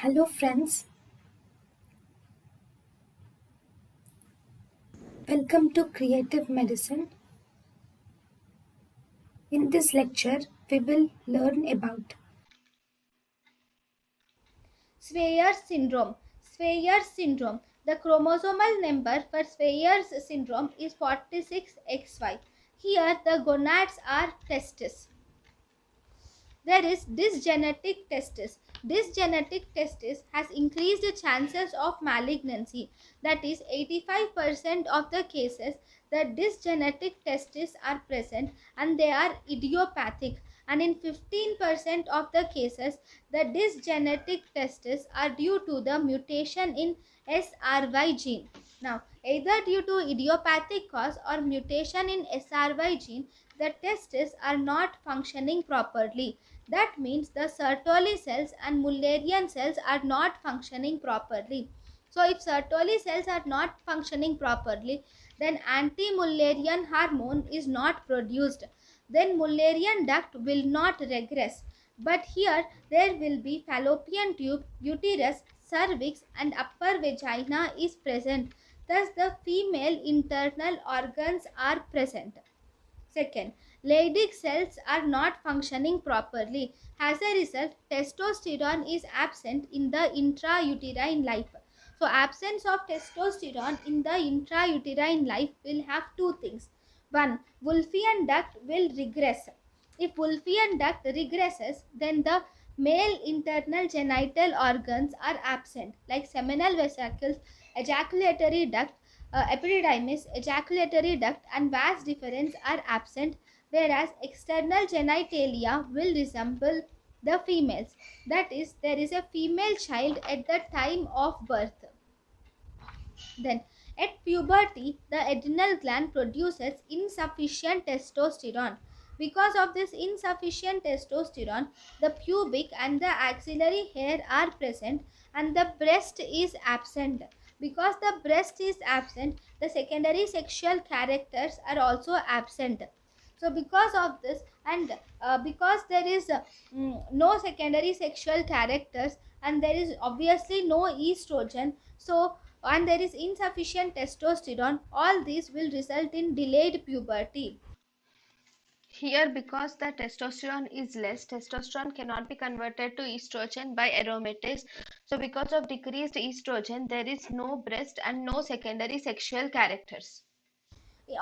Hello, friends. Welcome to Creative Medicine. In this lecture, we will learn about Sweyers syndrome. Sweyers syndrome. The chromosomal number for Sweyers syndrome is 46XY. Here the gonads are testes. There is dysgenetic testis. Dysgenetic testis has increased chances of malignancy. That is 85% of the cases the dysgenetic testis are present and they are idiopathic, and in 15% of the cases the dysgenetic testis are due to the mutation in SRY gene. Now, either due to idiopathic cause or mutation in SRY gene, the testes are not functioning properly. That means the Sertoli cells and Mullerian cells are not functioning properly. So if Sertoli cells are not functioning properly, then anti-Mullerian hormone is not produced. Then Mullerian duct will not regress. But here there will be fallopian tube, uterus, cervix and upper vagina is present. Thus the female internal organs are present. Second, Leydig cells are not functioning properly. As a result, testosterone is absent in the intrauterine life. So, absence of testosterone in the intrauterine life will have two things. One, Wolffian duct will regress. If Wolffian duct regresses, then the male internal genital organs are absent, like seminal vesicles, ejaculatory duct, epididymis, ejaculatory duct, and vas deferens are absent, whereas external genitalia will resemble the females. That is, there is a female child at the time of birth. Then, at puberty, the adrenal gland produces insufficient testosterone. Because of this insufficient testosterone, the pubic and the axillary hair are present and the breast is absent. Because the breast is absent, the secondary sexual characters are also absent. So because of this, and because there is no secondary sexual characters, and there is obviously no estrogen, so and there is insufficient testosterone, all these will result in delayed puberty. Here, because the testosterone is less, testosterone cannot be converted to estrogen by aromatase. So, because of decreased estrogen, there is no breast and no secondary sexual characters.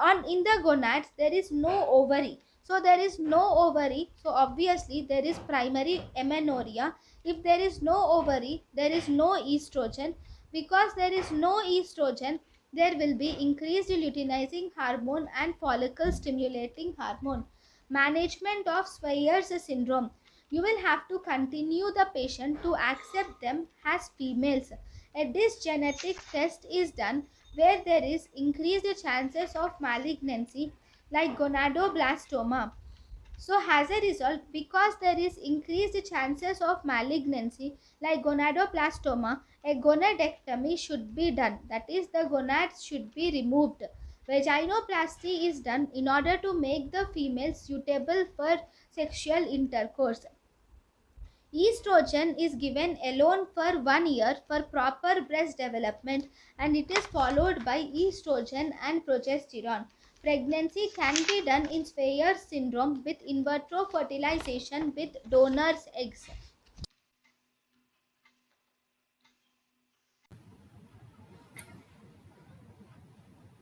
On in the gonads there is no ovary, so there is no ovary, so obviously there is primary amenorrhea. If there is no ovary, there is no estrogen. Because there is no estrogen, there will be increased luteinizing hormone and follicle stimulating hormone. Management of Sweyers syndrome: you will have to continue the patient to accept them as females. A dysgenetic test is done where there is increased chances of malignancy, like gonadoblastoma. So as a result, because there is increased chances of malignancy like gonadoblastoma, a gonadectomy should be done. That is, the gonads should be removed. Vaginoplasty is done in order to make the female suitable for sexual intercourse. Estrogen is given alone for 1 year for proper breast development, and it is followed by estrogen and progesterone. Pregnancy can be done in Sweyers syndrome with in vitro fertilization with donor's eggs.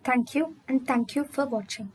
thank you and thank you for watching.